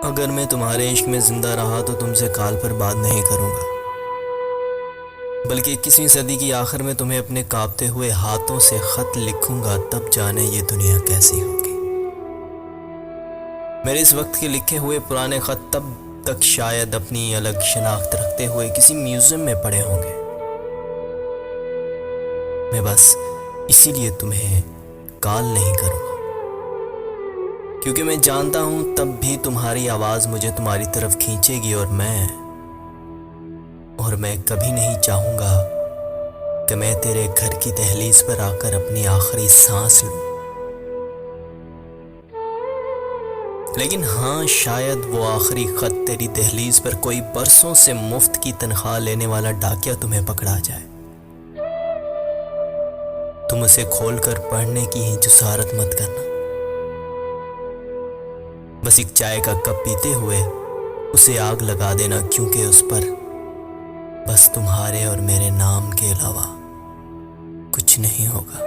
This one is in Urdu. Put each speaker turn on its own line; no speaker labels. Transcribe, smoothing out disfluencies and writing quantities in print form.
اگر میں تمہارے عشق میں زندہ رہا تو تم سے کال پر بات نہیں کروں گا، بلکہ 21ویں صدی کی آخر میں تمہیں اپنے کانپتے ہوئے ہاتھوں سے خط لکھوں گا، تب جانے یہ دنیا کیسی ہوگی۔ میرے اس وقت کے لکھے ہوئے پرانے خط تب تک شاید اپنی الگ شناخت رکھتے ہوئے کسی میوزیم میں پڑے ہوں گے۔ میں بس اسی لیے تمہیں کال نہیں کروں گا، کیونکہ میں جانتا ہوں تب بھی تمہاری آواز مجھے تمہاری طرف کھینچے گی، اور میں کبھی نہیں چاہوں گا کہ میں تیرے گھر کی دہلیز پر آ کر اپنی آخری سانس لوں۔ لیکن ہاں، شاید وہ آخری خط تیری دہلیز پر کوئی برسوں سے مفت کی تنخواہ لینے والا ڈاکیا تمہیں پکڑا جائے۔ تم اسے کھول کر پڑھنے کی ہی جسارت مت کرنا، بس ایک چائے کا کپ پیتے ہوئے اسے آگ لگا دینا، کیونکہ اس پر بس تمہارے اور میرے نام کے علاوہ کچھ نہیں ہوگا۔